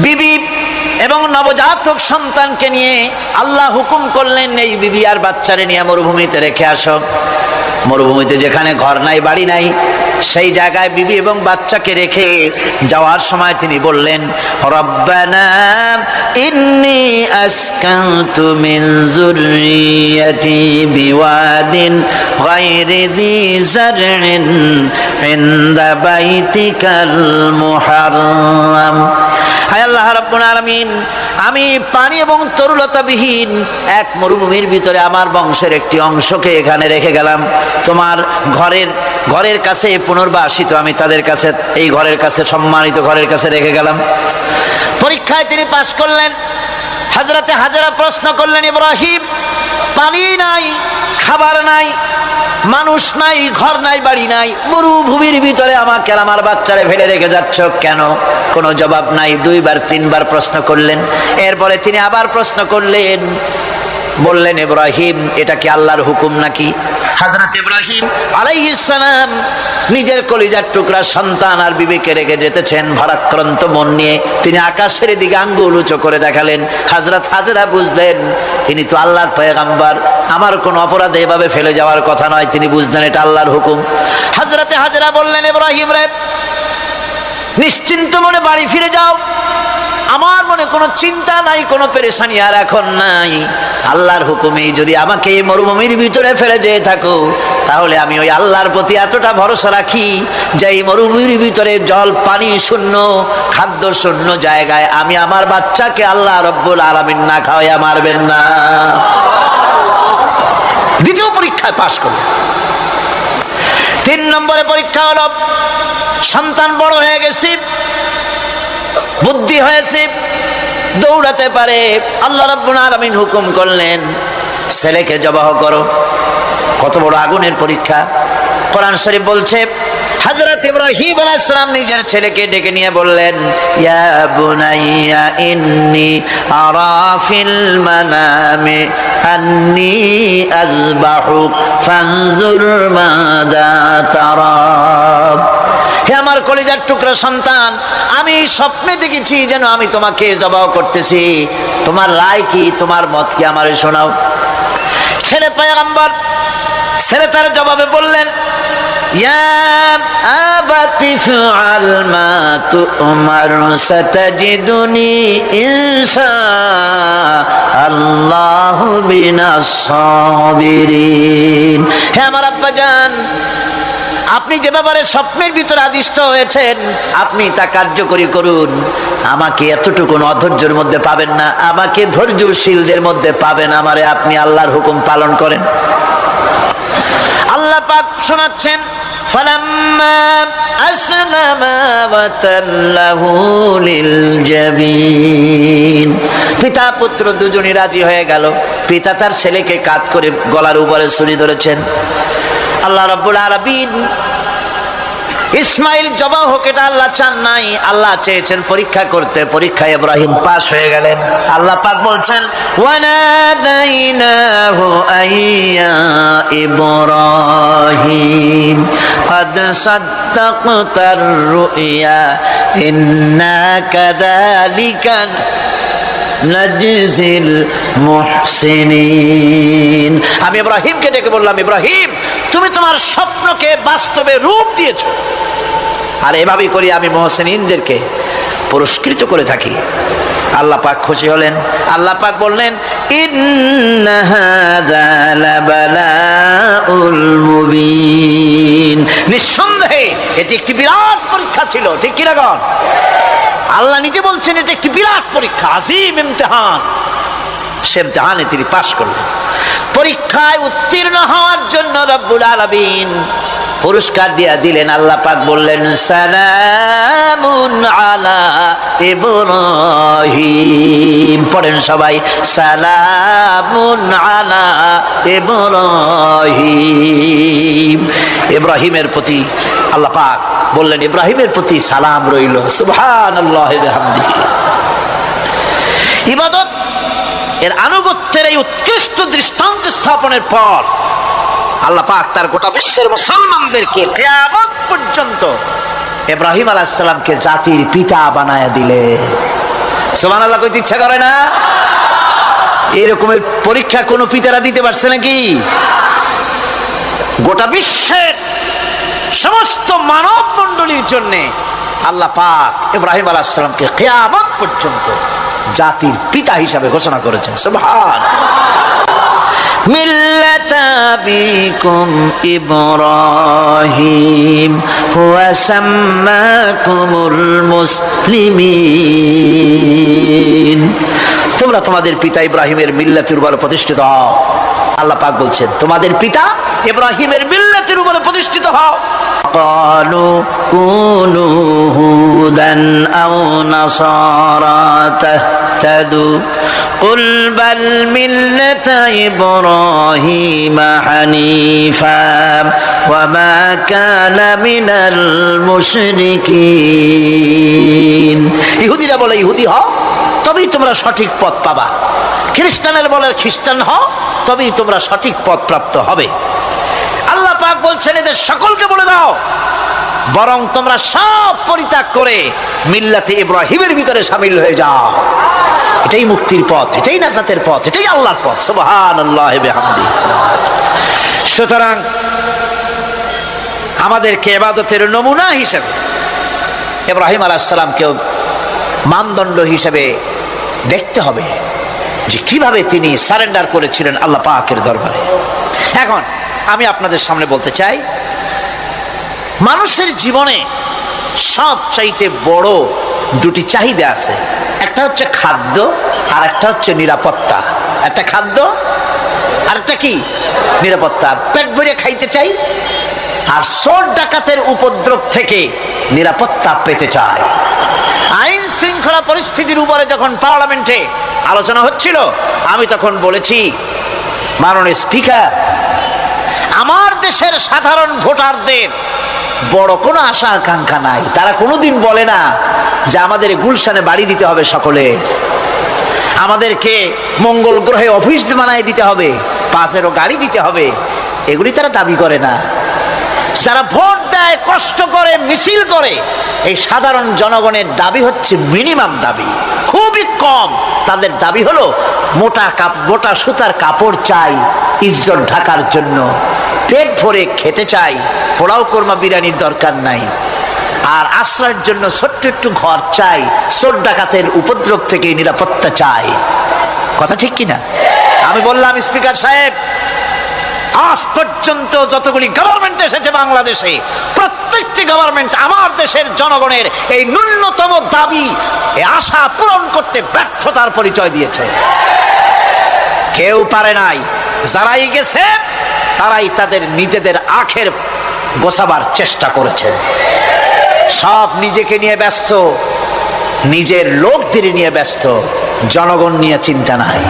বিবি এবং নবজাতক সন্তানকে নিয়ে আল্লাহ হুকুম করলেন, এই বিবি আর বাচ্চারে নিয়ে মরুভূমিতে রেখে আসো। মরুভূমিতে যেখানে ঘর নাই বাড়ি নাই, সেই জায়গায় বিবি এবং বাচ্চাকে রেখে যাওয়ার সময় তিনি বললেন, রব্বানা ইন্নী আসকানতু মিন যুররিয়াতি বিওয়াদিন গায়রি যী যারইন ইনদা বাইতিকাল মুহাররাম। হায় আল্লাহ রাব্বুল আলামিন, আমি পানি এবং তরুলতাবিহীন এক মরুভূমির ভিতরে আমার বংশের একটি অংশকে এখানে রেখে গেলাম। তোমার ঘরের কাছে পুনর্বাসিত আমি তাদের কাছে, এই ঘরের কাছে, সম্মানিত ঘরের কাছে রেখে গেলাম। পরীক্ষায় তিনি পাশ করলেন। হযরতে হাজেরা প্রশ্ন করলেন, ইব্রাহিম, পানি নাই, খাবার নাই, মানুষ নাই, ঘর নাই, বাড়ি নাই, মরুভূমির ভিতরে আমাকে আমার বাচ্চারে ফেলে রেখে যাচ্ছ কেন? কোনো জবাব নাই। 2 বার 3 বার প্রশ্ন করলেন। এরপরে তিনি আবার প্রশ্ন করলেন, বললেন, ইব্রাহিম, এটা কি আল্লাহর হুকুম নাকি? হযরত ইব্রাহিম আলাইহিস সালাম নিজের কলিজার টুকরা সন্তান আর বিবিকে রেখে যেতেছেন ভারাক্রান্ত মন নিয়ে। তিনি আকাশের দিকে আঙ্গুল উঁচু করে দেখালেন। হযরত হাজেরা বুঝলেন তিনি তো আল্লাহর পয়গম্বর, আমার কোন অপরাধে এভাবে ফেলে যাওয়ার কথা নয়। তিনি বুঝলেন এটা আল্লাহর হুকুম। হযরতে হাজেরা বললেন, ইব্রাহিম রে, নিশ্চিন্ত মনে বাড়ি ফিরে যাও। আমার মনে কোনো চিন্তা নাই, কোনো পেরেশানি আর এখন নাই। আল্লাহর হুকুমেই যদি আমাকে এই মরুভূমির ভিতরে ফেলে যেয়ে থাকো, তাহলে আমি ওই আল্লাহর প্রতি এতটা ভরসা রাখি যে এই মরুভূমির ভিতরে জল পানি শূন্য, খাদ্য শূন্য জায়গায় আমি আমার বাচ্চাকে আল্লাহ রব্বুল আলামিন না খাওয়াইয়া মারবেন না। দ্বিতীয় পরীক্ষায় পাশ করল। 3 নম্বরে পরীক্ষা হলো, সন্তান বড় হয়ে গেছে, বুদ্ধি হয়েছে, দৌড়াতে পারে। আল্লাহ রাব্বুল আলামিন হুকুম করলেন, ছেলেকে জবাহ করো। কত বড় আগুনের পরীক্ষা! কোরআন শরীফ বলছে, হযরত ইব্রাহিম আলাইহিস সালাম নিজের ছেলেকে ডেকে নিয়ে বললেন, ইয়া বুনাইয়া ইন্নী আরা ফিল মানামি আন্নী আযবাহুক ফানজুর মাযা তারা। হে আমার কলিজার টুকরা সন্তান, আমি স্বপ্নে দেখেছি যেন আমি তোমাকে জবাহ করতেছি। তোমার রায় কি, তোমার মত কি, আমারে শোনাও। ছেলে পয়গম্বর, ছেলে তার জবাবে বললেন, ইয়া আবাতি ফাআল মা তু'মার সাতাজিদুনি ইনশাআল্লাহু মিনাস সাবিরিন। হে আমার আব্বাজান, আপনি যে ব্যাপারে স্বপ্নের ভিতরে আদিষ্ট হয়েছেন আপনি তা কার্যকরী করুন। আমাকে এতটুকু অধৈর্যের মধ্যে পাবেন না, আমাকে ধৈর্যশীলদের মধ্যে পাবেন। আমারে আপনি আল্লাহর হুকুম পালন করেন। আল্লাহ পাক শোনাচ্ছেন, ফালাম্মা আসলামা ওয়া তাল্লাহু লিল জাবিন। পিতা পুত্র দুজনই রাজি হয়ে গেল। পিতা তার ছেলেকে কাঁধ করে গলার উপরে ছুরি ধরেছেন। আল্লাহ রাব্বুল আলামিন ইসমাইল জবাহ হোক, এটা আল্লাহ চান নাই, আল্লাহ চেয়েছেন পরীক্ষা করতে। পরীক্ষায় ইব্রাহিম পাশ হয়ে গেলেন। আল্লাহ পাক বলছেন, ওয়ানাদাইনাহু আইয়া ইব্রাহিম قد صدقت الرؤيا إنا كذلك নাজিল মুহসিনিন। আমি ইব্রাহিমকে ডেকে বললাম, ইব্রাহিম, তুমি তোমার স্বপ্নকে বাস্তবে রূপ দিয়েছো, আর এভাবেই করি আমি মুহসিনিনদেরকে পুরস্কৃত করে থাকি। আল্লাহ পাক খুশি হলেন। আল্লাহ পাক বললেন, ইন্না হাযা লাবালাউল মুবিন। নিঃসন্দেহে এটি একটি বিরাট পরীক্ষা ছিল। ঠিক কি না? আল্লাহ নিজে বলছেন এটা একটি বিরাট পরীক্ষা, আজিম ইমতিহান। সে ইমতিহানে তিনি পাশ করলেন। পরীক্ষায় উত্তীর্ণ হওয়ার জন্য রব্বুল আলামিন পুরস্কার দিয়া দিলেন। আল্লাহ পাক বললেন, সালামুন আলা ইব্রাহিম। পড়েন সবাই, সালামুন আলা ইব্রাহিম। ইব্রাহিমের প্রতি আল্লাহ পাক বললেন, ইব্রাহিমের প্রতি সালাম রইল। সুবহানাল্লাহি ওয়া বিহামদিহি। ইবাদত এর আনুগত্যের এই উৎকৃষ্ট দৃষ্টান্ত স্থাপনের পর আল্লাহ পাক তার গোটা বিশ্বের মুসলমানদেরকে কিয়ামত পর্যন্ত ইব্রাহিম আলাইহিস সালামকে জাতির পিতা বানায়া দিলেন। সুবহানাল্লাহ কইতে ইচ্ছা করে না? এরকমের পরীক্ষা কোন পিতারা দিতে পারছে নাকি? গোটা বিশ্বের সমস্ত মানব মণ্ডলীর জন্য আল্লাহ পাক ইব্রাহিম আলাইহিস সালামকে কিয়ামত পর্যন্ত জাতির পিতা হিসাবে ঘোষণা করেছেন। সুবহান। মিল্লাতা বিকুম ইব্রাহিম হুয়া সাম্মাকুমুল মুসলিমিন। তোমরা তোমাদের পিতা ইব্রাহিমের মিল্লাতের উপর প্রতিষ্ঠিত হও। আল্লাহ পাক বলছেন তোমাদের পিতা ইব্রাহিমের মিল্লাতের উপর প্রতিষ্ঠিত হও। ক্বালু কুনু হুদান আও নাসারা তাহতাদু কুল বাল মিল্লাতা ইব্রাহিম হানিফা ওয়া মা কানা মিনাল মুশরিকিন। ইহুদিরা বলে ইহুদি হও তবেই তোমরা সঠিক পথ পাবা, খ্রিস্টানের বলে খ্রিস্টান হও তবেই তোমরা সঠিক পথ প্রাপ্ত হবে। আল্লাহ পাক বলছেন এদের সকলকে বলে দাও বরং তোমরা সব পরিত্যাগ করে মিল্লাতে ইব্রাহিমের ভিতরে শামিল হয়ে যাও। এটাই মুক্তির পথ, এটাই নাজাতের পথ, এটাই আল্লাহর পথ। সুবহানাল্লাহি বিহামদিহি। সুতরাং আমাদেরকে ইবাদতের নমুনা হিসেবে ইব্রাহিম আলাইহিস সালামকেও মানদণ্ড হিসেবে দেখতে হবে যে কিভাবে তিনি সারেন্ডার করেছিলেন আল্লাহ পাকের দরবারে। এখন আমি আপনাদের সামনে বলতে চাই, মানুষের জীবনে সবচাইতে বড় দুটি চাহিদা আছে, একটা হচ্ছে খাদ্য আর একটা হচ্ছে নিরাপত্তা। একটা খাদ্য আর একটা কি? নিরাপত্তা। পেট ভরে খাইতে চাই আর চোর ডাকাতের উপদ্রব থেকে নিরাপত্তা পেতে চাই। আইন শৃঙ্খলা পরিস্থিতির উপরে যখন পার্লামেন্টে আলোচনা হচ্ছিল আমি তখন বলেছি, মাননীয় স্পিকার, আমার দেশের সাধারণ ভোটারদের বড় কোনো আশা আকাঙ্ক্ষা নাই। তারা কোনোদিন বলে না যে আমাদের গুলশানে বাড়ি দিতে হবে সকলে, আমাদেরকে মঙ্গল গ্রহে অফিস বানায় দিতে হবে, 5-এরও গাড়ি দিতে হবে, এগুলি তারা দাবি করে না। যারা ভোট দেয়, কষ্ট করে, মিছিল করে, এই সাধারণ জনগণের দাবি হচ্ছে মিনিমাম দাবি, খুবই কম। তাদের দাবি হলো মোটা সুতার কাপড় চাই ইজ্জত ঢাকার জন্য, পেট ভরে খেতে চাই, পোলাও কোরমা বিরিয়ানির দরকার নাই, আর আশ্রয়ের জন্য ছোট্ট একটু ঘর চাই, চোর ডাকাতের উপদ্রব থেকে নিরাপত্তা চাই। কথা ঠিক কিনা? আমি বললাম, স্পিকার সাহেব, আজ পর্যন্ত যতগুলি গভর্নমেন্ট এসেছে বাংলাদেশে, প্রত্যেকটি গভর্নমেন্ট আমার দেশের জনগণের এই ন্যূনতম দাবি, এই আশা পূরণ করতে ব্যর্থতার পরিচয় দিয়েছে। কেউ পারে নাই। যারাই গেছে তারাই তাদের নিজেদের আখের গোছাবার চেষ্টা করেছে। সব নিজেকে নিয়ে ব্যস্ত, নিজের লোকদের নিয়ে ব্যস্ত, জনগণ নিয়ে চিন্তা নাই।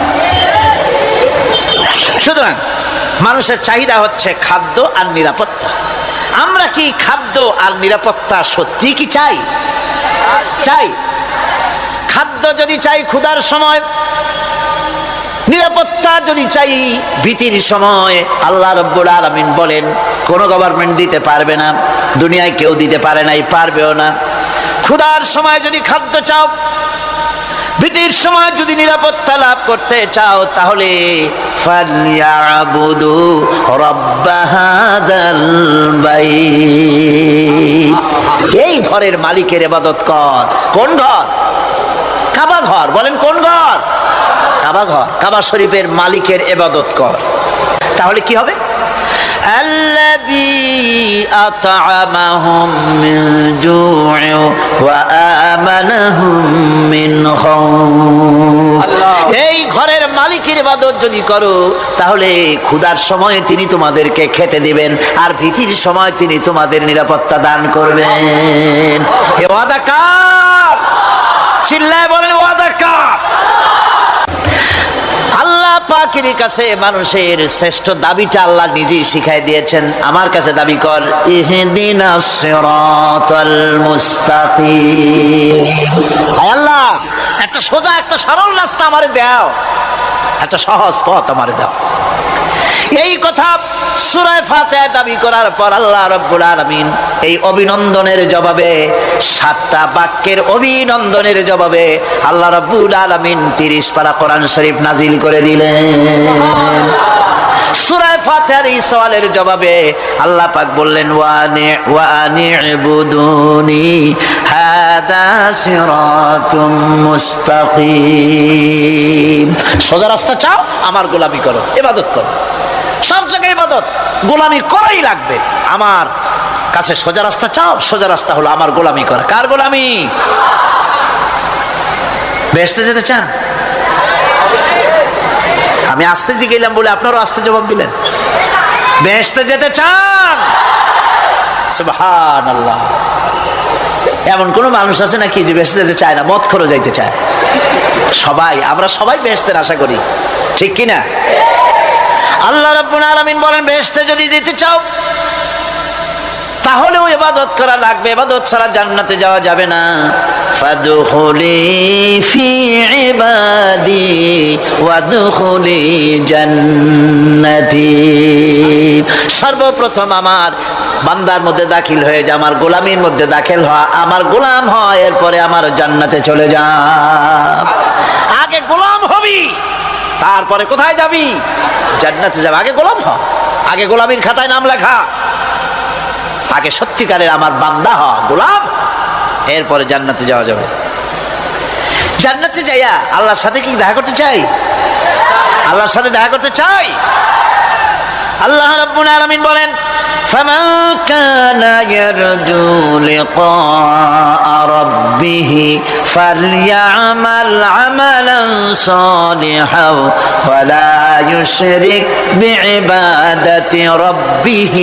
সুতরাং মানুষের চাহিদা হচ্ছে খাদ্য আর নিরাপত্তা। আমরা কি খাদ্য আর নিরাপত্তা সত্যি কি চাই? চাই। খাদ্য যদি চাই ক্ষুধার সময়, নিরাপত্তা যদি চাই ভীতির সময়, আল্লাহ রাব্বুল আলামিন বলেন কোন গভর্নমেন্ট দিতে পারবে না, দুনিয়ায় কেউ দিতে পারে নাই, পারবেও না। ক্ষুধার সময় যদি খাদ্য চাও, ভীতির সময় যদি নিরাপত্তা লাভ করতে চাও, তাহলে ফালইয়াবুদু রাব্ব হাযাল বাইত, এই ঘরের মালিকের ইবাদত কর। কোন ঘর? কাবা ঘর। বলেন কোন ঘর? কাবা ঘর। কাবা শরীফের মালিকের ইবাদত কর। তাহলে কি হবে? আল্লাযী আত'আমাহুম মিন জু'ইন ওয়া আমানাহুম মিন খাউফ। এই ঘরের মালিকের ইবাদত যদি করো, তাহলে ক্ষুধার সময় তিনি তোমাদেরকে খেতে দিবেন, আর ভীতির সময় তিনি তোমাদের নিরাপত্তা দান করবেন। এ ওয়াদা কার? চিল্লায় বলেন ওয়াদা কার? আল্লাহ পাকের কাছে মানুষের শ্রেষ্ঠ দাবিটা আল্লাহ নিজেই শিখাই দিয়েছেন। আমার কাছে দাবি কর, ইহদিনাস সিরাতাল মুস্তাকিম। হায় আল্লাহ, একটা সোজা, একটা সরল রাস্তা আমারে দাও, একটা সহজ পথ আমারে দাও। এই কথা সূরা ফাতিহা দাবি করার পর আল্লাহ রাব্বুল আলামিন এই অভিনন্দনের জবাবে, 7টা বাক্যের অভিনন্দনের জবাবে আল্লাহ রাব্বুল আলামিন 30 পারা কোরআন শরীফ নাজিল করে দিলেন। সূরা ফাতিহার এই সওয়ালের জবাবে আল্লাহ পাক বললেন, ওয়া আনি'বুদুনি হাদা সিরাতুম মুস্তাকিম। সোজা রাস্তা চাও, আমার গোলামি করো, ইবাদত করো। সব জায়গায় ইবাদত, গোলামি করাই লাগবে। আমার কাছে সোজা রাস্তা চাও, সোজা রাস্তা হলো আমার গোলামি করা। কার গোলামি? বেহেশতে যেতে চান? আমি আস্তে জিজ্ঞাসা বলে আপনারও আস্তে জবাব দিলেন। বেহেশতে যেতে চান? সুবহানাল্লাহ। এমন কোন মানুষ আছে নাকি যে বেহেশতে যেতে চায় না? মদ খোরও যাইতে চায়। সবাই, আমরা সবাই বেহেশতের আশা করি, ঠিক কিনা? আল্লাহ রাব্বুল আলামিন বলেন, বেহেশতে যদি যেতে চাও তাহলেও ইবাদত করা লাগবে, ইবাদত ছাড়া জান্নাতে যাওয়া যাবে না। ফাদখুলি ফি ইবাদি ওয়াদখুলি জান্নাতি। সর্বপ্রথম আমার বান্দার মধ্যে দাখিল হয়ে যা, আমার গোলামির মধ্যে দাখিল হওয়া, আমার গোলাম হয়, এরপরে আমার জান্নাতে চলে যা। আগে গোলাম হবি, তারপরে কোথায় যাবি? জান্নাতে যাবে। আগে গোলাম হ, আগে গোলামির খাতায় নাম লেখা, আগে সত্যিকারের আমার বান্দা হ, গোলাম, এরপরে জান্নাতে যাওয়া যাবে। জান্নাতে যাইয়া আল্লাহর সাথে কি দেখা করতে চাই? আল্লাহর সাথে দেখা করতে চাই। আল্লাহ রাব্বুল আলামিন বলেন, ফামান কানা ইয়ারজু লিকা রাব্বিহ ফালইআমাল আমালান সালিহান ওয়া লা ইউশরিক বিইবাদাতি রাব্বিহ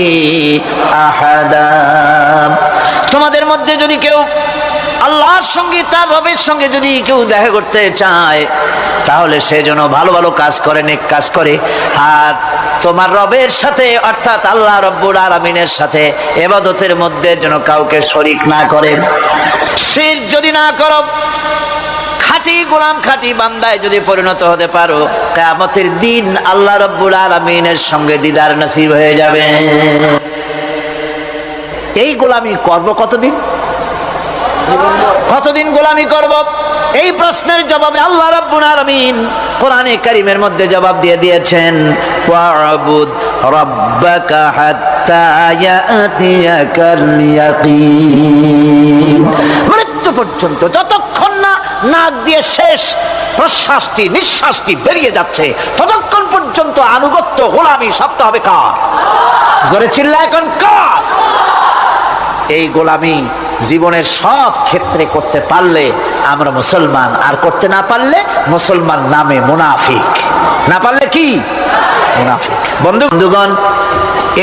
আহাদা। তোমাদের মধ্যে যদি কেউ আল্লাহর সঙ্গে, তার রবের সঙ্গে যদি কেউ দেখা করতে চায়, তাহলে সে যেন ভালো ভালো কাজ করে, নেক কাজ করে, আর তোমার রবের সাথে অর্থাৎ আল্লাহ রাব্বুল আলামিনের সাথে ইবাদতের মধ্যে যেন কাউকে শরীক না করে। শিরক যদি না করো, খাঁটি গোলাম, খাঁটি বান্দায় যদি পরিণত হতে পারো, কিয়ামতের দিন আল্লাহ রাব্বুল আলামিনের সঙ্গে দিদার নসিব হয়ে যাবে। এই গোলামি করব কতদিন? কতদিন গোলামি করব? এই প্রশ্নের জবাবে আল্লাহ রাব্বুল আলামিন কোরআনে কারীমের মধ্যে জবাব দিয়ে দিয়েছেন, ওয়া'বুদ রাব্বাকা হাত্তা ইয়াতিয়াকাল ইয়াকিন। মৃত্যু পর্যন্ত, যতক্ষণ না নাক দিয়ে শেষ প্রশ্বাসটি, নিঃশ্বাসটি বেরিয়ে যাচ্ছে, ততক্ষণ পর্যন্ত আনুগত্য, গোলামি সবটা হবে কার? জোরে চিল্লা এখন কার? এই গোলামি জীবনের সব ক্ষেত্রে করতে পারলে আমরা মুসলমান, আর করতে না পারলে মুসলমান নামে মুনাফিক। না পারলে কি? মুনাফিক। বন্ধুগণ,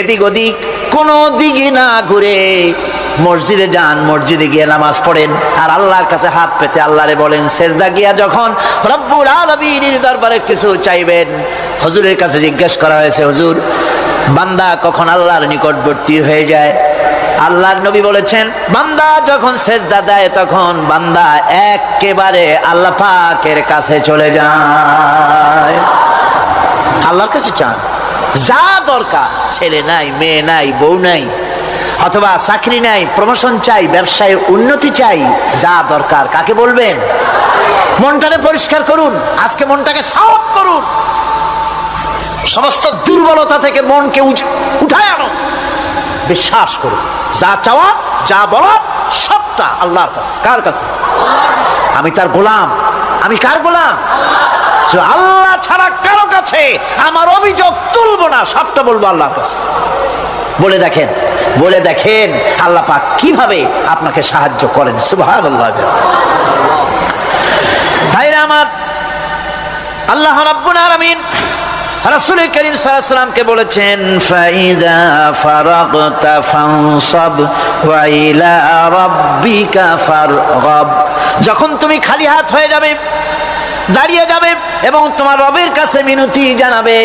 এদিক ওদিক কোন দিকে না ঘুরে মসজিদে যান, মসজিদে গিয়ে নামাজ পড়েন, আর আল্লাহর কাছে হাত পেতে আল্লাহরে বলেন। সেজদা গিয়া যখন রব্বুল আলামিনের দরবারে কিছু চাইবেন, হুজুরের কাছে জিজ্ঞেস করা হয়েছে, হুজুর, বান্দা কখন আল্লাহর নিকটবর্তী হয়ে যায়? আল্লাহর নবী বলেছেন, বান্দা যখন সেজদা দেয় তখন বান্দা একেবারে আল্লাহ পাকের কাছে চলে যায়। আল্লাহর কাছে চান, যা দরকার, ছেলে নাই, মেয়ে নাই, বউ নাই, অথবা চাকরি নাই, প্রমোশন চাই, ব্যবসায় উন্নতি চাই, যা দরকার কাকে বলবেন? মনটাকে পরিষ্কার করুন, আজকে মনটাকে সাফ করুন, সমস্ত দুর্বলতা থেকে মনকে উঠায় আনো, বিশ্বাস করুন, যা চাওয়া, যা বলা, সবটা আল্লাহর কাছে। কার কাছে? আমি তার গোলাম। আমি কার গোলাম? আল্লাহ ছাড়া কারো কাছে আমার অভিযোগ তুলবো না, সবটা বলবো আল্লাহর কাছে। বলে দেখেন, বলে দেখেন আল্লাহ পাক কিভাবে আপনাকে সাহায্য করেন। সুবহানাল্লাহ। ভাইরা আমার, আল্লাহ রাব্বুল আলামিন রাসূল করিম সাল্লাল্লাহু আলাইহি ওয়াসাল্লামকে বলেছেন, ফাইদা ফারাগতা ফানসাব ওয়া ইলা রাব্বিকা ফারগাব। যখন তুমি খালি হাত হয়ে যাবে, দাঁড়িয়ে যাবে এবং তোমার রবের কাছে মিনতি জানাবে,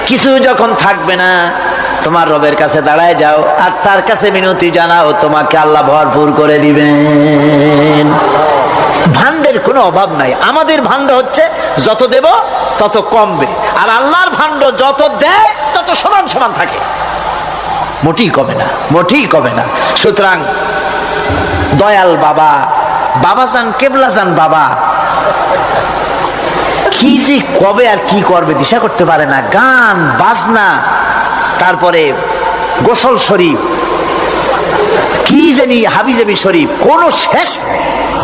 কিছু যখন থাকবে না, তোমার রবের কাছে দাঁড়ায় যাও আর তার কাছে মিনতি জানাও, তোমাকে আল্লাহ ভরপুর করে দিবেন। ভান্ডের কোনো অভাব নাই। আমাদের ভান্ড হচ্ছে যত দেব তত কমবে, আর আল্লাহর ভান্ড যত দেয় তত সমান সমান থাকে, মোটেই কমে না, মোটেই কমে না। সুতরাং দয়াল বাবা, বাবাজান কেবলাজান বাবা কি যে কবে আর কি করবে দিশা করতে পারে না। গান বাজনা, তারপরে গোসল শরীফ, কি জানি হাবিজাবি শরীফ, কোন শেষ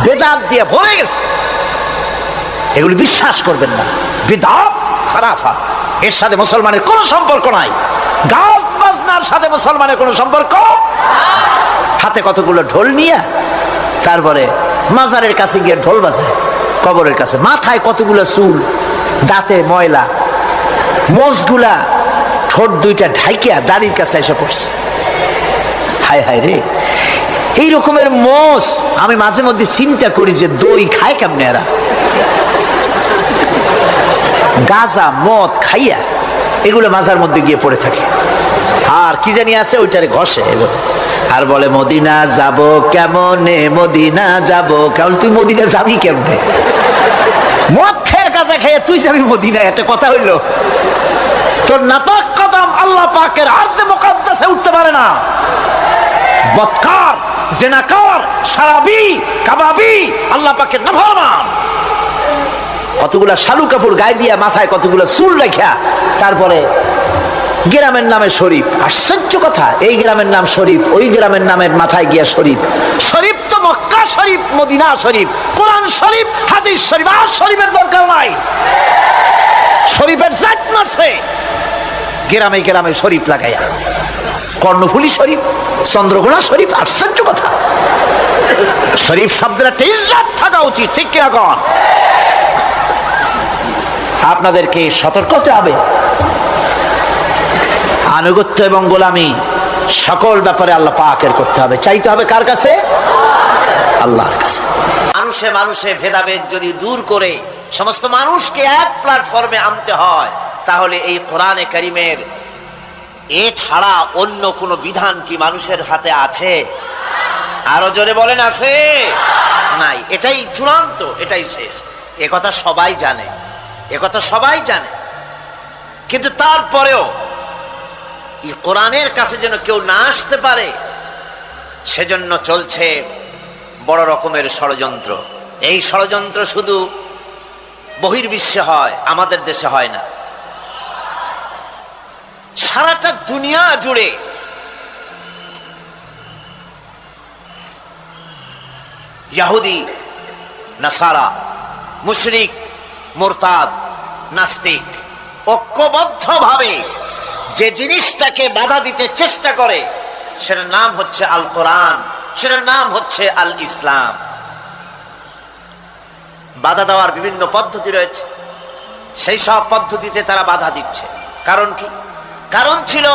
বেদাত দিয়ে ভরে গেছে। এগুলি বিশ্বাস করবেন না, বিদআত খারাফা, এর সাথে মুসলমানের কোনো সম্পর্ক নাই। গান বাজনার সাথে মুসলমানের কোনো সম্পর্ক। হাতে কতগুলো ঢোল নিয়ে তারপরে মাজারের কাছে গিয়ে ঢোল বাজায়, কবরের কাছে, মাথায় কতগুলো চুল, দাঁতে ময়লা, মোষগুলা ঠোঁট দুইটা ঢাইকিয়া দাড়ির কাছে এসে পড়ছে। হায় হায় রে, এই রকমের মোষ আমি মাঝে মধ্যে চিন্তা করি যে দই খায় কেমনে এরা, গাঁজা মদ খাইয়া এগুলো মাজার মধ্যে গিয়ে পড়ে থাকে। আর কি জানি আছে ওইটারে ঘষে আর বলে মদিনা যাব কেমনে, মদিনা যাব কেমন। তুই মদিনা যাবি কেমনে? মদ খেয়ে গাঁজা খেয়ে তুই যাবি মদিনা? একটা কথা হইল? তোর নাপাক কদম আল্লাহ পাকের আরদে মুকাদ্দাসে উঠতে পারে না। বদকার, জিনাকার, শারাবি, কাবাবি, আল্লাহ পাকের নাফরমান, কতগুলা শালু কাপড় গায়ে দিয়া মাথায় কতগুলা চুল রাখিয়া তারপরে গ্রামের নামে শরীফ। আশ্চর্য কথা, এই গ্রামের নাম শরীফ, ওই গ্রামের নামের মাথায় গিয়া শরীফ। শরীফ তো মক্কা শরীফ, মদিনা শরীফ, কোরআন শরীফ, হাদিস শরীফ। আর শরীফের দরকার নাই। শরীফের জাত মারছে গ্রামে গ্রামে শরীফ লাগাইয়া। কর্ণফুলী শরীফ, চন্দ্রকোনা শরীফ। আশ্চর্য কথা, শরীফ শব্দের একটা ইজ্জত থাকা উচিত, ঠিক কিনা কন? আপনাদেরকে সতর্ক হতে হবে। আনুগত্য এবং গোলামি সকল ব্যাপারে আল্লাহ পাকের করতে হবে। চাইতে হবে কার কাছে? আল্লাহর কাছে। মানুষে মানুষে ভেদাভেদ যদি দূর করে সমস্ত মানুষকে এক প্ল্যাটফর্মে আনতে হয়, তাহলে এই কোরআনে কারীমের এ ছাড়া অন্য কোন বিধান কি মানুষের হাতে আছে? আরো জোরে বলেন, আছে? নাই। এটাই চূড়ান্ত, এটাই শেষ। এ কথা সবাই জানে, এ কথা সবাই জানে। কিন্তু তারপরেও এই কোরআনের কাছে যেন কেউ না আসতে পারে, সেজন্য চলছে বড় রকমের ষড়যন্ত্র। এই ষড়যন্ত্র শুধু বহির্বিশ্বে হয়, আমাদের দেশে হয় না। সারাটা দুনিয়া জুড়ে ইহুদি, নাসারা, মুশরিক, মুরতাদ, নাস্তিক ঐক্যবদ্ধভাবে যে জিনিসটাকে বাধা দিতে চেষ্টা করে, সেটার নাম হচ্ছে আল কোরআন, সেটার নাম হচ্ছে আল ইসলাম। বাধা দেওয়ার বিভিন্ন পদ্ধতি রয়েছে, সেই সব পদ্ধতিতে তারা বাধা দিচ্ছে। কারণ কি? কারণ ছিল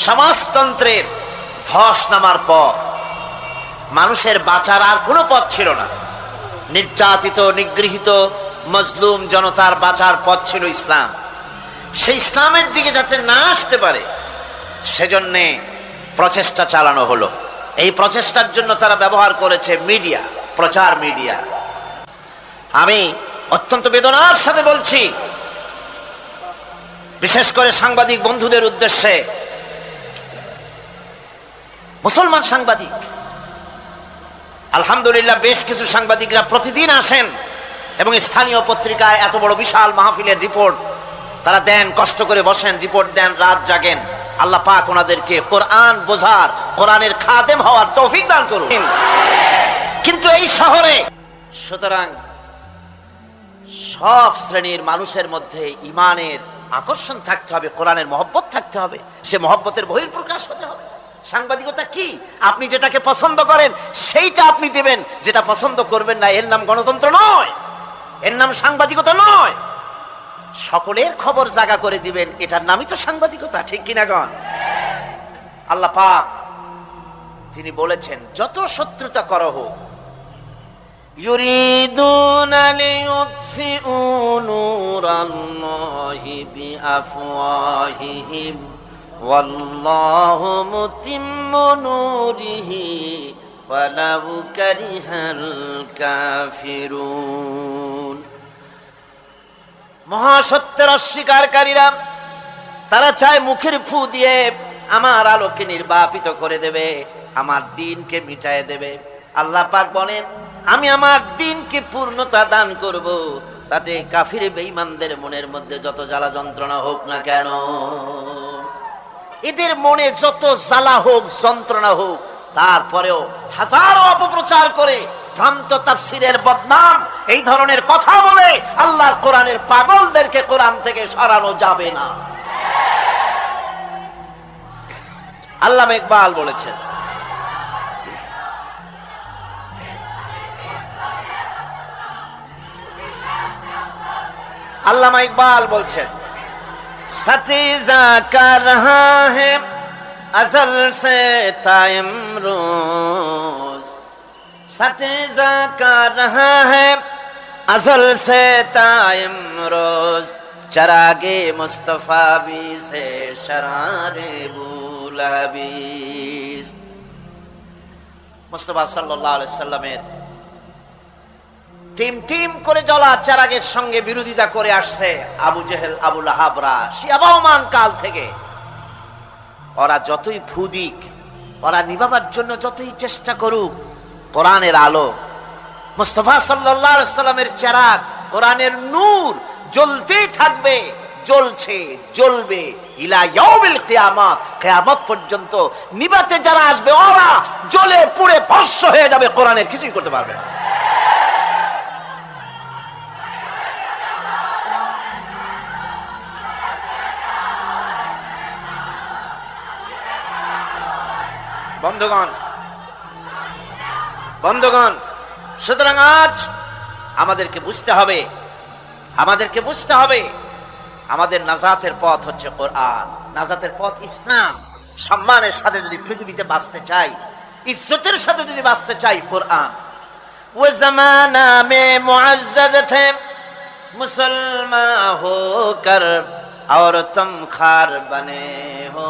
সমাজতন্ত্রের ধস নামার পর মানুষের বাঁচার আর কোনো পথ ছিল না। নির্যাতিত, নিগৃহীত, মজলুম জনতার বাঁচার পথ ছিল ইসলাম। সেই ইসলামের দিকে যাতে না আসতে পারে, সেজন্যে প্রচেষ্টা চালানো হলো। এই প্রচেষ্টার জন্য তারা ব্যবহার করেছে মিডিয়া, প্রচার মিডিয়া। আমি অত্যন্ত বেদনার সাথে বলছি, বিশেষ করে সাংবাদিক বন্ধুদের উদ্দেশ্যে, মুসলমান সাংবাদিক, আলহামদুলিল্লাহ বেশ কিছু সাংবাদিকরা প্রতিদিন আসেন এবং স্থানীয় পত্রিকায় এত বড় বিশাল মাহফিলের রিপোর্ট তারা দেন, কষ্ট করে বসেন, রিপোর্ট দেন, রাত জাগেন। আল্লাহ পাক ওনাদেরকে কোরআন বোঝার, কোরআনের খাদেম হওয়ার তৌফিক দান করুন। কিন্তু এই শহরে, সুতরাং সব শ্রেণীর মানুষের মধ্যে ইমানের আকর্ষণ থাকতে হবে, কোরআনের মহব্বত থাকতে হবে, সে মহব্বতের বহিঃপ্রকাশ হতে হবে। সাংবাদিকতা কি? আপনি যেটাকে পছন্দ করেন সেইটা আপনি দেবেন, যেটা পছন্দ করবেন না, এর নাম গণতন্ত্র নয়, এর নাম সাংবাদিকতা নয়। সকলের খবর জাগা করে দিবেন, এটার নামই তো সাংবাদিকতা, ঠিক কিনা গণ? আল্লাহ পাক তিনি বলেছেন, যত শত্রুতা করো হোক, ইউরিদুনা লিইউতফিউ নূরাল্লাহি বিআফওয়াহিহিম ওয়াল্লাহু মুতিম্মু নূরিহি ওয়ালাউ কারিহাল কাফিরুন। মহাসত্যের অস্বীকারীরা তারা চায় মুখের ফু দিয়ে আমার আলোকে নির্বাপিত করে দেবে, আমার দ্বীনকে মিটায় দেবে। আল্লাহ পাক বলেন, আমি আমার দ্বীনকে পূর্ণতা দান করব, তাতে কাফির বেঈমানদের মনের মধ্যে যত জ্বালা যন্ত্রণা হোক না কেন, এদের মনে যত জ্বালা হোক যন্ত্রণা হোক, তারপরেও হাজারো অপপ্রচার করে ভ্রান্ত তাফসীরের বদনাম এই ধরনের কথা বলে আল্লাহর কোরআনের পাগলদেরকে কোরআন থেকে সরানো যাবে না। আল্লামা ইকবাল বলেছেন, আল্লামা ইকবাল বলছেন, সতীজা কর রহা है अज़ल से ता इमरोज, सतीजा कर रहा है अज़ल से ता इमरोज, चरागे मुस्तफा भी से शरारे बुलहबीस। मुस्तफा सल्लल्लाहु अलैहि वसल्लमेर টিম টিম করে জ্বলা চারাগের সঙ্গে বিরোধিতা করে আসছে আবু জেহেল, আবু লাহাবরা শিয়াবাহমান কাল থেকে। ওরা যতই ফুদিক, ওরা নিভাবার জন্য যতই চেষ্টা করুক, কোরআনের আলো, মুস্তাফা সাল্লাল্লাহু আলাইহি ওয়াসাল্লামের চিরাগ, কোরআনের নূর জ্বলতেই থাকবে, জ্বলছে, জ্বলবে ইলা ইয়াউমিল কিয়ামত, কিয়ামত পর্যন্ত। নিভাতে যারা আসবে ওরা জ্বলে পুড়ে ভস্ম হয়ে যাবে, কোরআনের কিছুই করতে পারবে না। বন্ধুগণ, সুতরাং আজ আমাদেরকে বুঝতে হবে, আমাদের নাজাতের পথ হচ্ছে কোরআন, নাজাতের পথ ইসলাম। সম্মানের সাথে যদি পৃথিবীতে বাঁচতে চাই, ইজ্জতের সাথে যদি বাঁচতে চাই, কোরআন। ও জামানা মে মুআজ্জাজ থে মুসলমান হোকর और तुम खार बने हो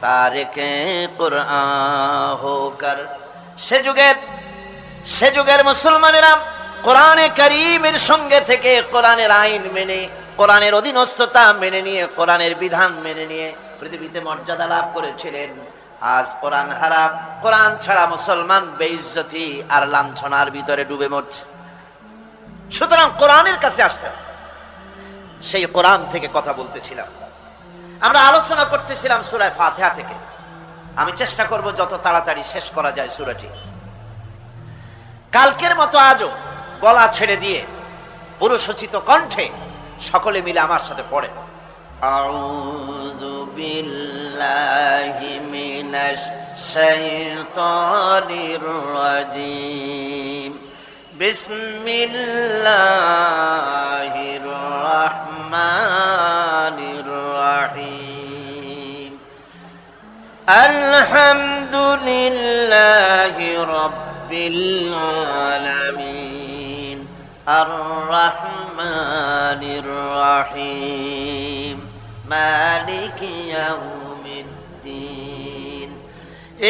तारिके कुरआन होकर। সে যুগের মুসলমানেরা কোরআনে কারীমের সঙ্গে থেকে কোরআনের আইন মেনে, কোরআনের অধীনস্থতা মেনে নিয়ে, কোরআনের বিধান মেনে নিয়ে পৃথিবীতে মর্যাদা লাভ করেছিলেন। আজ কোরআন হারাম, কোরআন ছাড়া মুসলমান বেইজ্জতি আর লাঞ্ছনার ভিতরে ডুবে মরছে। সুতরাং কোরআনের কাছে আসতে হবে। সেই কোরআন থেকে কথা বলতেছিলাম, আমরা আলোচনা করতেছিলাম সূরা ফাতিহা থেকে। আমি চেষ্টা করব যত তাড়াতাড়ি শেষ করা যায় সূরাটি। কালকের মতো আজও গলা ছেড়ে দিয়ে পুরুষোচিত কণ্ঠে সকলে মিলে আমার সাথে পড়েন। আউযু বিল্লাহি মিনাশ শাইতানির রাজিম, বিসমিল্লাহির রহমানির রহিম, আলহামদুলিল্লাহি রাব্বিল আলামিন, আর-রহমানির রহিম, মালিকি ইয়াউমিদ্দিন,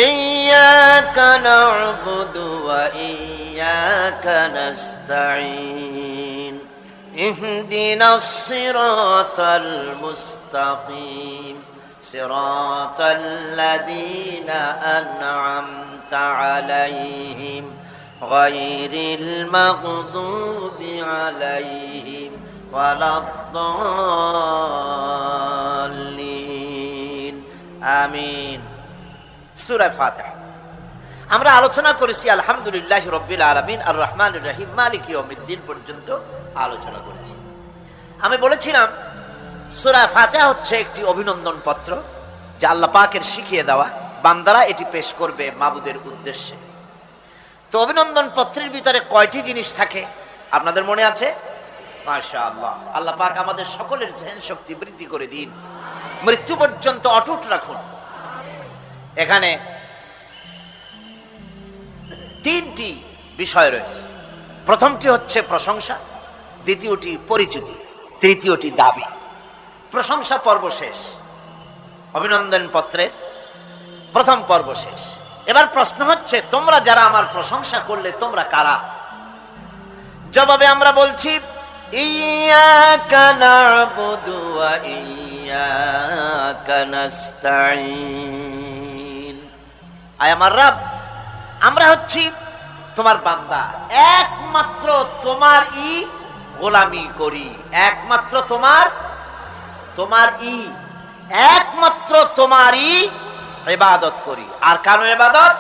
ইয়্যাকা না'বুদু ওয়া ইয়্যাকা নাস্তাঈন, ইহদিনাস সিরাতাল মুস্তাকিম, সিরাতাল লাযীনা আন'আমতা আলাইহিম গায়রিল মাগদুবি আলাইহিম ওয়ালাদ-দাল্লিন। আমিন। সূরা ফাতিহা আমরা আলোচনা করেছি আলহামদুলিল্লাহি রাব্বিল আলামিন, আর রহমানির রহিম, মালিকি ইয়াউমিদ্দিন পর্যন্ত আলোচনা করেছি। আমি বলেছিলাম সূরা ফাতিহা হচ্ছে একটি অভিনন্দন পত্র, যা আল্লাহ পাকের শিখিয়ে দেওয়া, বান্দারা এটি পেশ করবে মাবুদের উদ্দেশ্যে। তো অভিনন্দন পত্রের ভিতরে কয়টি জিনিস থাকে আপনাদের মনে আছে? মাশাআল্লাহ, আল্লাহ পাক আমাদের সকলের জ্ঞান শক্তি বৃদ্ধি করে দিন, মৃত্যু পর্যন্ত অটুট রাখুন। এখানে তিনটি বিষয় রয়েছে। প্রথমটি হচ্ছে প্রশংসা, দ্বিতীয়টি পরিচিতি, তৃতীয়টি দাবি। প্রশংসা পর্ব শেষ, অভিনন্দন পত্রের প্রথম পর্ব শেষ। এবার প্রশ্ন হচ্ছে, তোমরা যারা আমার প্রশংসা করলে তোমরা কারা? জবাবে আমরা বলছি, ইয়্যাকা না'বুদু ওয়া ইয়্যাকা নাস্তাঈন। আয় আমার রব, আমরা হচ্ছি তোমার বান্দা, একমাত্র তোমারই গোলামি করি, একমাত্র একমাত্র তোমারই ইবাদত করি। আর কারো ইবাদত,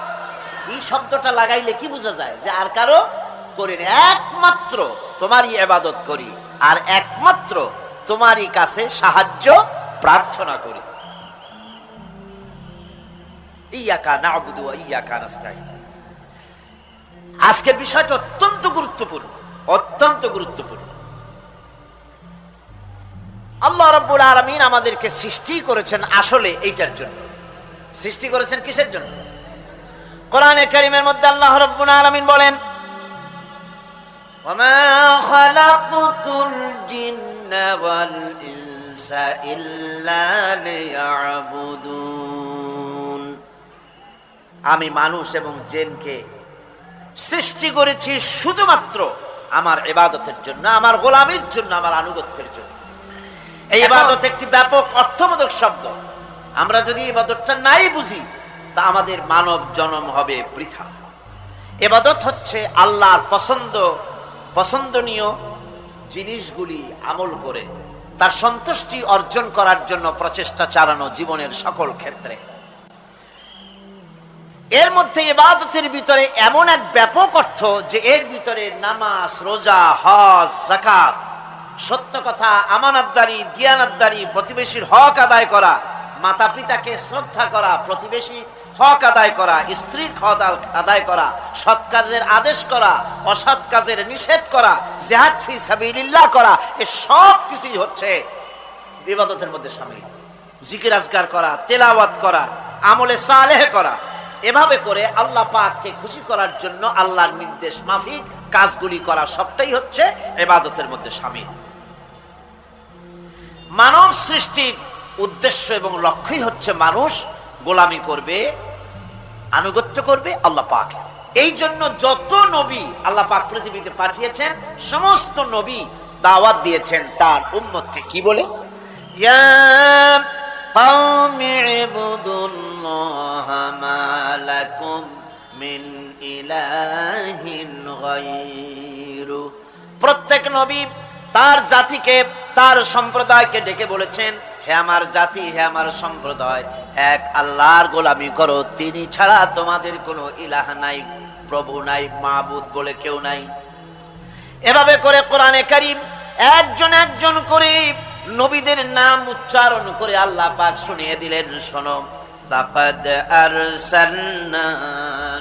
এই শব্দটা লাগাইলে কি বোঝা যায়? যে আর কারো করি না, একমাত্র তোমারই ইবাদত করি আর একমাত্র তোমারই কাছে সাহায্য প্রার্থনা করি। ইয়্যাকা না'বুদু ওয়া ইয়্যাকা নাস্তাঈন। আজকের বিষয়টা অত্যন্ত গুরুত্বপূর্ণ, অত্যন্ত গুরুত্বপূর্ণ। আল্লাহ রাব্বুল আলামিন আমাদেরকে সৃষ্টি করেছেন আসলে এইটার জন্য। সৃষ্টি করেছেন কিসের জন্য? কোরআনে কারীমের মধ্যে আল্লাহ রাব্বুল আলামিন বলেন, ওয়ামা খালাকতুল জিন্না ওয়াল ইনসা ইল্লা লিয়াবুদুন। আমি মানুষ এবং জিনকে সৃষ্টি করেছি শুধুমাত্র আমার ইবাদতের জন্য, আমার গোলামির জন্য, আমার আনুগত্যের জন্য। এই ইবাদত একটি ব্যাপক অর্থবোধক শব্দ। আমরা যদি ইবাদতটা নাই বুঝি, তা আমাদের মানব জন্ম হবে বৃথা। ইবাদত হচ্ছে আল্লাহর পছন্দনীয় জিনিসগুলি আমল করে তার সন্তুষ্টি অর্জন করার জন্য প্রচেষ্টা চালানো জীবনের সকল ক্ষেত্রে। এর মধ্যে ইবাদতের ভিতরে এমন এক ব্যাপক অর্থ যে এর ভিতরে নামাজ, রোজা, হজ, যাকাত, সত্য কথা, আমানতদারি, দিয়ানতদারি, প্রতিবেশীর হক আদায় করা, মাতা পিতাকে শ্রদ্ধা করা, প্রতিবেশী হক আদায় করা, স্ত্রীর হক আদায় করা, সৎ কাজের আদেশ করা, অসৎ কাজের নিষেধ করা, জিহাদ ফি সাবিলিল্লাহ করা, এ সব কিছুই হচ্ছে ইবাদতের মধ্যে শামিল। জিকির আজকার করা, তেলাওয়াত করা, আমলে সালেহ করা, এভাবে করে আল্লাহ পাককে খুশি করার জন্য আল্লাহর নির্দেশ মাফিক কাজগুলি করা, সবটাই হচ্ছে ইবাদতের মধ্যে শামিল। মানব সৃষ্টির উদ্দেশ্য এবং লক্ষ্যই হচ্ছে মানুষ গোলামি করবে, আনুগত্য করবে আল্লাহ পাকের। এই জন্য যত নবী আল্লাহ পাক পৃথিবীতে পাঠিয়েছেন, সমস্ত নবী দাওয়াত দিয়েছেন তার উম্মতকে কি বলে? ইয়া কওমি ইবুদুল্লাহা মা লাকুম মিন ইলাহিন গায়রু। প্রত্যেক নবী তার জাতিকে, তার সম্প্রদায়কে ডেকে বলেছেন, হে আমার জাতি, হে আমার সম্প্রদায়, এক আল্লাহর গোলামি করো, তিনি ছাড়া তোমাদের কোনো ইলাহ নাই, প্রভু নাই, মাবুদ বলে কেউ নাই। এভাবে করে কোরআনে কারীম একজন একজন করে নবীদের নাম উচ্চারণ করে আল্লাহ পাক শুনিয়ে দিলেন, শোনো, লাকাদ আরসালনা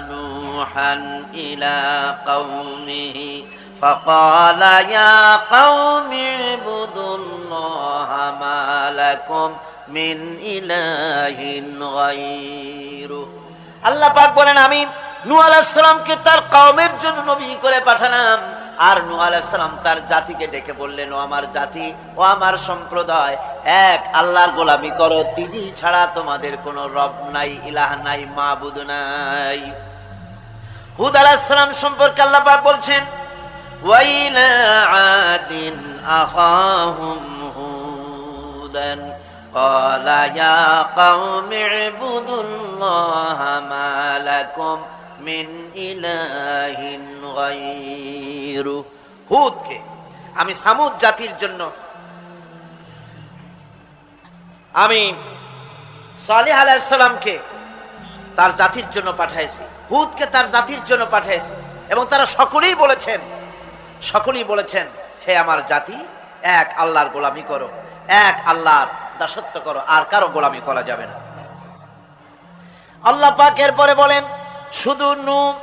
নূহান ইলা কওমিহি فقال يا قوم اعبدوا الله ما لكم من إله غيره। আল্লাহ পাক বলেন, আমি নূহ আলাইহিস সালামকে তার কওমের জন্য নবী করে পাঠালাম, আর নূহ আলাইহিস সালাম তার জাতিকে ডেকে বললেন, ও আমার জাতি, ও আমার সম্প্রদায়, এক আল্লাহর গোলামি করো, তিনি ছাড়া তোমাদের কোনো রব নাই, ইলাহ নাই, মাবুদ নাই। হুদ আলাইহিস সালাম সম্পর্কে আল্লাহ পাক বলছেন, وَإِلَى عَادٍ أَخَاهُمْ هُودًا قَالَ يَا قَوْمِ اعْبُدُوا اللَّهَ مَا لَكُمْ مِنْ إِلَٰهٍ غَيْرُهُ। হুদকে আমি সামুদ জাতির জন্য, আমি সালেহ আলাইহিস সালামকে তার জাতির জন্য পাঠাইছি, হুদকে তার জাতির জন্য পাঠাইছি, এবং তারা সকলেই বলেছেন, হে আমার জাতি, এক আল্লাহর গোলামি করো, এক আল্লাহর দাসত্ব করো, আর কারো গোলামি করা যাবে না। আল্লাহ পাক এরপরে বলেন, শুধু নূহ,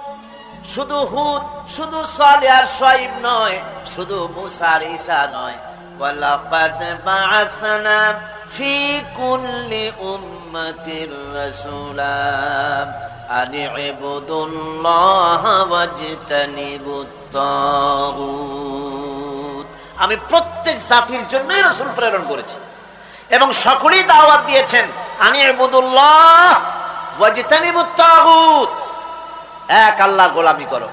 শুধু হুদ, শুধু সালেহ আর শুআয়ব নয়, শুধু মুসা আর ঈসা নয়, ওয়ালাকাদ বা'আসনা ফি কুল্লি উম্মাতির রাসূলা আনি ইবুদুল্লাহ ওয়াজতানিবুত তাগুত। আমি প্রত্যেক জাতির জন্যই রাসূল প্রেরণ করেছি এবং সকলেই দাওয়াত দিয়েছেন আনি'বুদুল্লাহ ওয়াজতানিবুত তাগুত, এক আল্লাহর গোলামি করো,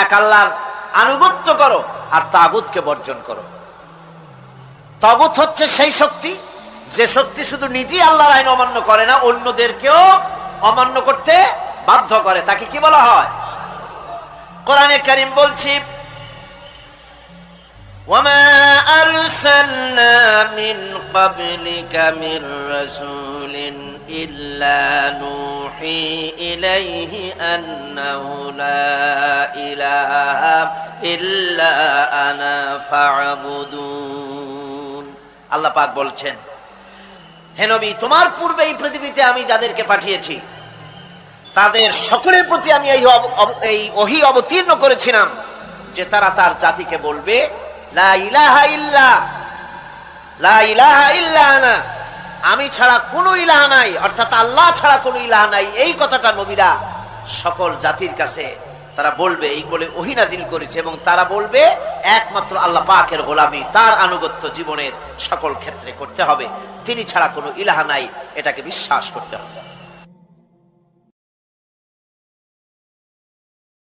এক আল্লাহর আনুগত্য করো, আর তাগুতকে বর্জন করো। তাগুত হচ্ছে সেই শক্তি যে শক্তি শুধু নিজেই আল্লাহর আইন অমান্য করে না, অন্যদেরকেও অমান্য করতে বাধ্য করে, তাকে কি বলা হয়? কোরআনে কারীম বলছি, ওয়ামা আরসালনা মিন ক্বাবলিকা মির রাসূলিন ইল্লা নূহি ইলাইহি আন্নাহু লা ইলাহা ইল্লা আনা ফা'বুদুন। আল্লাহ পাক বলছেন, হে নবী, তোমার পূর্বে এই পৃথিবীতে আমি যাদেরকে পাঠিয়েছি তাদের সকলের প্রতি আমি এই ওহী অবতীর্ণ করেছিলাম যে তারা তার জাতিকে বলবে লা ইলাহা ইল্লা, লা ইলাহা ইল্লা আনা, আমি ছাড়া কোনো ইলাহ নাই, অর্থাৎ আল্লাহ ছাড়া কোনো ইলাহ নাই। এই কথাটা নবীরা সকল জাতির কাছে তারা বলবে, এই বলে ওহী নাজিল করেছে, এবং তারা বলবে একমাত্র আল্লাহ পাকের গোলামি, তার আনুগত্য জীবনের সকল ক্ষেত্রে করতে হবে, তিনি ছাড়া কোনো ইলাহ নাই, এটাকে বিশ্বাস করতে হবে।